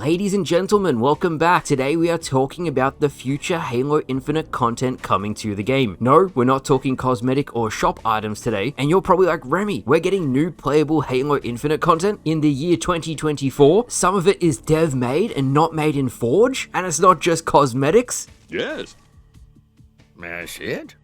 Ladies and gentlemen, welcome back. Today we are talking about the future Halo Infinite content coming to the game. No, we're not talking cosmetic or shop items today, and you're probably like, Remy, we're getting new playable Halo Infinite content in the year 2024. Some of it is dev made and not made in Forge, and it's not just cosmetics. Yes. That's it.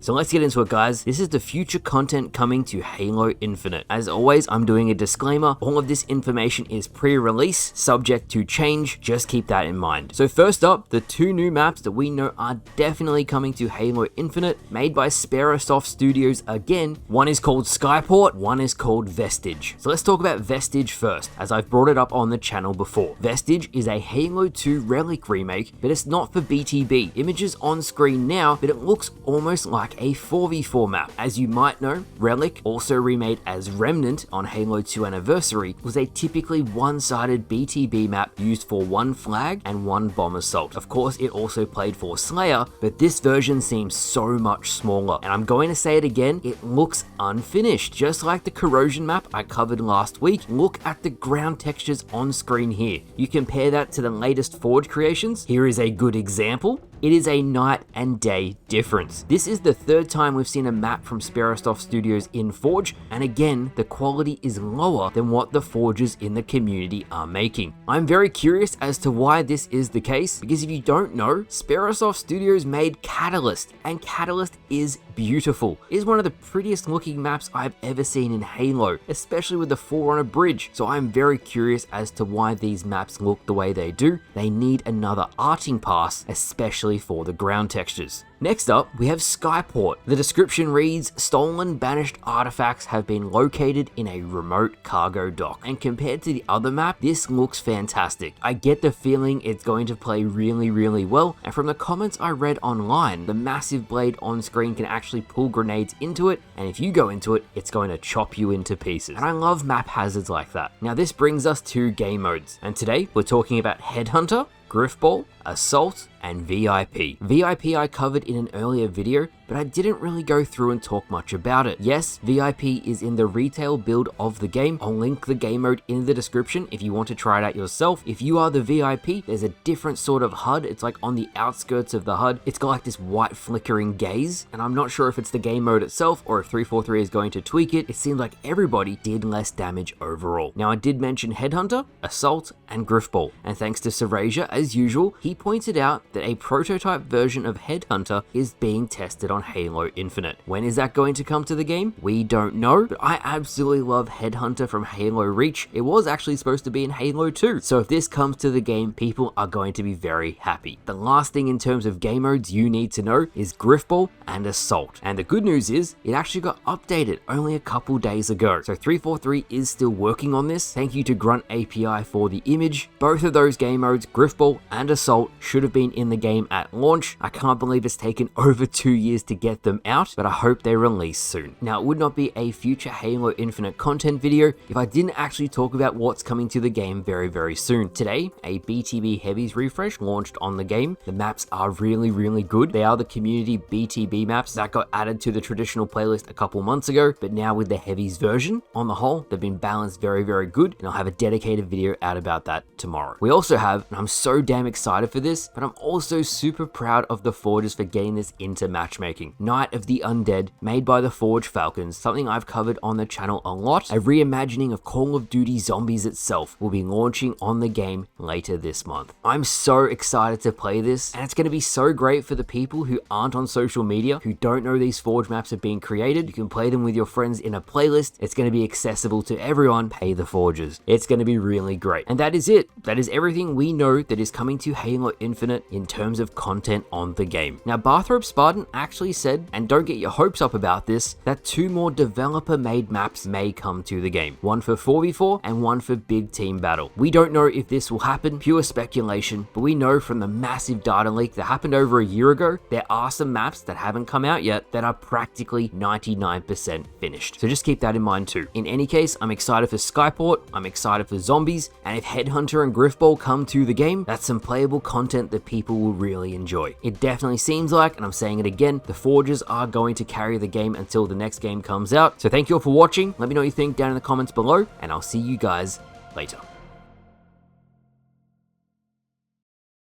So let's get into it, guys. This is the future content coming to Halo Infinite. As always, I'm doing a disclaimer. All of this information is pre-release, subject to change. Just keep that in mind. So first up, the two new maps that we know are definitely coming to Halo Infinite, made by Sperasoft Studios again. One is called Skyport, one is called Vestige. So let's talk about Vestige first, as I've brought it up on the channel before. Vestige is a Halo 2 Relic remake, but it's not for BTB. Images on screen now, but it looks almost like a 4v4 map. As you might know, Relic, also remade as Remnant on Halo 2 Anniversary, was a typically one-sided BTB map used for one flag and one bomb assault. Of course, it also played for Slayer, but this version seems so much smaller. And I'm going to say it again, it looks unfinished. Just like the Corrosion map I covered last week, look at the ground textures on screen here. You compare that to the latest Forge creations, here is a good example. It is a night and day difference. This is the third time we've seen a map from Sperasoft Studios in Forge, and again, the quality is lower than what the forgers in the community are making. I'm very curious as to why this is the case, because if you don't know, Sperasoft Studios made Catalyst, and Catalyst is beautiful. It is one of the prettiest looking maps I've ever seen in Halo, especially with the Forerunner bridge. So I'm very curious as to why these maps look the way they do. They need another arting pass, especially for the ground textures. Next up, we have Skyport. The description reads, stolen banished artifacts have been located in a remote cargo dock. And compared to the other map, this looks fantastic. I get the feeling it's going to play really well, and from the comments I read online, the massive blade on screen can actually pull grenades into it, and if you go into it, it's going to chop you into pieces. And I love map hazards like that. Now this brings us to game modes, and today we're talking about Headhunter, Griffball, Assault, and VIP. VIP I covered in an earlier video, but I didn't really go through and talk much about it. Yes, VIP is in the retail build of the game. I'll link the game mode in the description if you want to try it out yourself. If you are the VIP, there's a different sort of HUD. It's like on the outskirts of the HUD. It's got like this white flickering gaze, and I'm not sure if it's the game mode itself or if 343 is going to tweak it. It seemed like everybody did less damage overall. Now I did mention Headhunter, Assault, and Griffball, and thanks to Serasia, as usual, he pointed out that a prototype version of Headhunter is being tested on Halo Infinite. When is that going to come to the game? We don't know, but I absolutely love Headhunter from Halo Reach. It was actually supposed to be in Halo 2, so if this comes to the game, people are going to be very happy. The last thing in terms of game modes you need to know is Griffball and Assault. And the good news is, it actually got updated only a couple days ago. So 343 is still working on this. Thank you to Grunt API for the image. Both of those game modes, Griffball and Assault, should have been in the game at launch. I can't believe it's taken over 2 years to get them out, but I hope they release soon. Now, it would not be a future Halo Infinite content video if I didn't actually talk about what's coming to the game very soon. Today, a BTB Heavies refresh launched on the game. The maps are really good. They are the community BTB maps that got added to the traditional playlist a couple months ago, but now with the Heavies version, on the whole, they've been balanced very good, and I'll have a dedicated video out about that tomorrow. We also have, and I'm so damn excited for this, but I'm also super proud of the Forgers for getting this into matchmaking. Night of the Undead, made by the Forge Falcons, something I've covered on the channel a lot. A reimagining of Call of Duty Zombies itself will be launching on the game later this month. I'm so excited to play this, and it's going to be so great for the people who aren't on social media, who don't know these Forge maps are being created. You can play them with your friends in a playlist. It's going to be accessible to everyone. Pay the Forgers. It's going to be really great. And that is it. That is everything we know that is coming to Halo Infinite in terms of content on the game. Now, Bathrobe Spartan actually said, and don't get your hopes up about this, that 2 more developer-made maps may come to the game. One for 4v4 and one for big team battle. We don't know if this will happen, pure speculation, but we know from the massive data leak that happened over a year ago, there are some maps that haven't come out yet that are practically 99% finished. So just keep that in mind too. In any case, I'm excited for Skyport, I'm excited for Zombies, and if Headhunter and Griffball come to the game, that's some playable content that people will really enjoy. It definitely seems like, and I'm saying it again, the Forgers are going to carry the game until the next game comes out. So thank you all for watching. Let me know what you think down in the comments below, and I'll see you guys later.